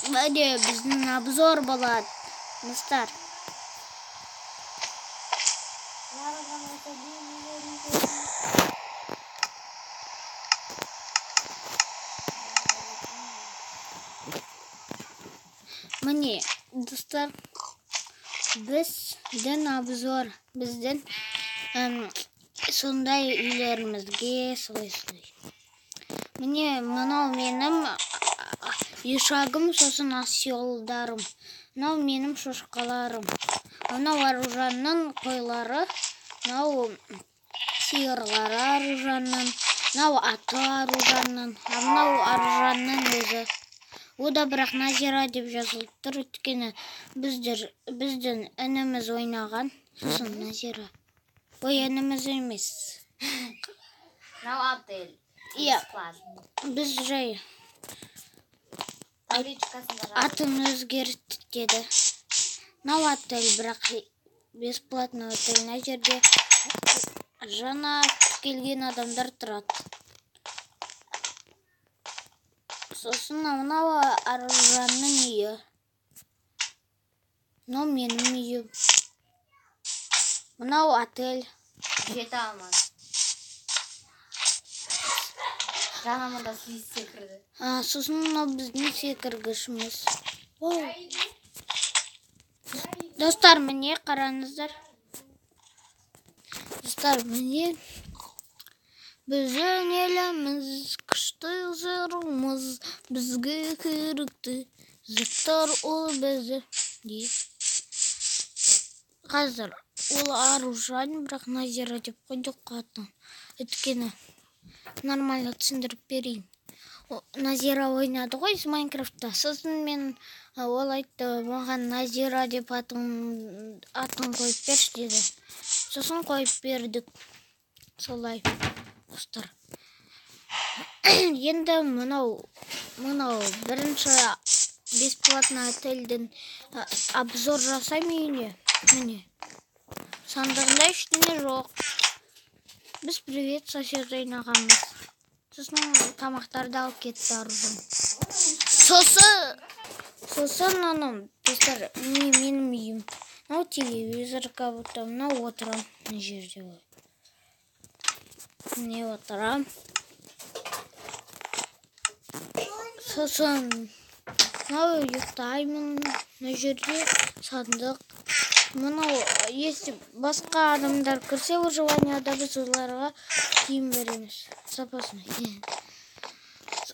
міне біздің обзор болады достар. Міне достар, біздің обзор, біздің сондай үйлерімізге солай. Міне мынау менің ешагым, сосын асиолдарым. Мынау менің шошқаларым. Мынау Аружанның қойлары, мынау сиырлары Аружанның, мынау аты Аружанның, мынау Аружанның өзі. Ода бірақ Назира деп жазылып тұр, өйткені біздің ініміз ойнаған. Сосын Назира. Ой, ініміз емес. Мынау отель. Иә, біз жай атын өзгерттік деді. Мынау отель, бірақ бесплатный отель. Мына жерде жаңа келген адамдар тұрады. Сосын мынау Аружанның үйі. Мынау менің үйім. Мынау отель. Жете алмады. Жаңа мұнда секірді. Сосын мынау біздің секіргішіміз. Достар, міне қараңыздар. Достар, міне біздің еліміз, күшті жырымыз, бізге керекті заттар ол бізді. Қазір ол Аружан, бірақ Назира деп қойдық атын. Өйткені нормально түсіндіріп берейін. Назира ойнады ғой Майнкрафтта. Сосын мен ол айтты, маған Назира деп атын қойып берші деді. Сосын қойып бердік. Солай, достар. Енді мынау бірінші бесплатный отельдің обзор жасайм үйіне. Міне. Сандығында ештеңе жоқ. Біз привет сосед ойнағанбыз. Сосын тамақтарды алып кетті Аружан. Сосын аным, достар, міне менің үйім. Мынау телевизор кабыта, мынау отырам. Мына жерде ғой. Міне отырам. Сосын мынау ұйықтаймын. Мына жерде сандық. Мынау если басқа адамдар кірсе выживанияда, біз оларға киім береміз. Запасный.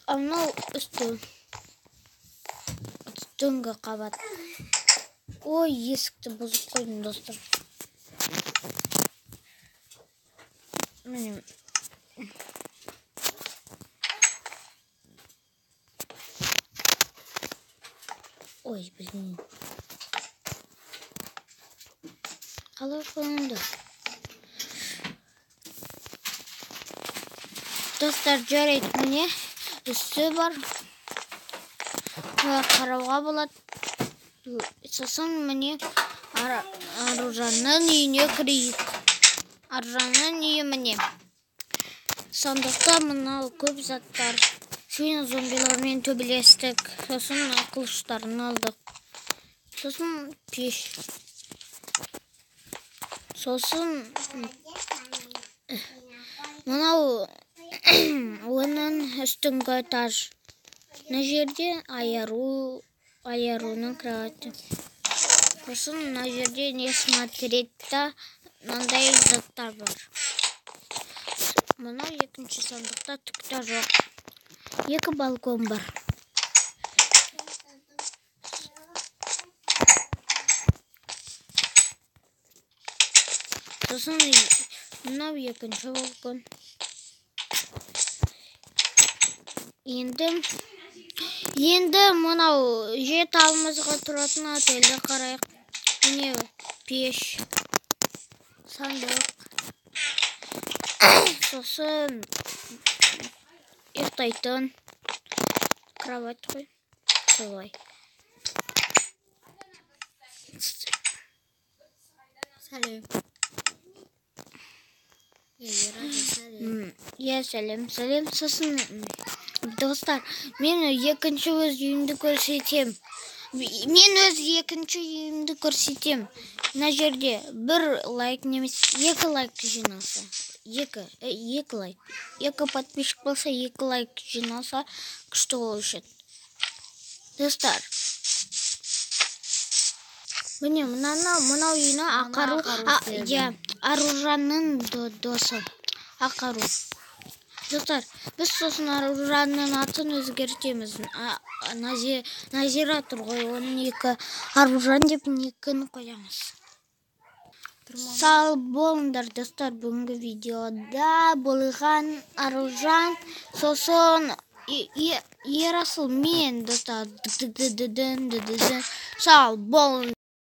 Мынау үстіңгі қабат. Ой, есікті бұзып қойдым, достар. Міне. Ой, блин. Қалай қойынды? Достар, жарайды, міне үсті бар. Қарауға болады. Сосын міне Аружанның үйіне кірейік. Аружанның үйі міне. Сондықта мынау көп заттар. Шүйін зомбилармен төбелестік. Сосын қылыштарын алдық. Сосын пеш. Сосын мынау оның үстіңгі этаж. Мына жерде Аяруның кровати. Сосын мына жерде не смотретта мынандай заттар бар. Мынау екінші сандықта түкті жоқ. Екі балкон бар. Сосын мынау екінші балкон. Енді мынау жет алмызға тұратын отельді қарайық. Міне пеш, сандық. Сосын ұйықтайтын кровать қой. Солай. Сәлем. Иә, сәлем. Сосын Достар, мен екінші өз үйімді көрсетем. Мен өз екінші үйімді көрсетем. Мына жерде бір лайк немесе 2 лайк жиналса. 2 лайк. 2 подписчик болса, 2 лайк жиналса, күшті болушы еді. Достар, міне мынау үйіні Аружанның досы. Ақару. Достар, біз сосын Аружанның атын өзгертеміз. Назира тұр ғой, оның 2 Аружан деп 2-ні қоямыз. Сау болыңдар, достар, бүгінгі видеода болған Аружан, сосын Ерасыл мен, достар. Сау болыңдар.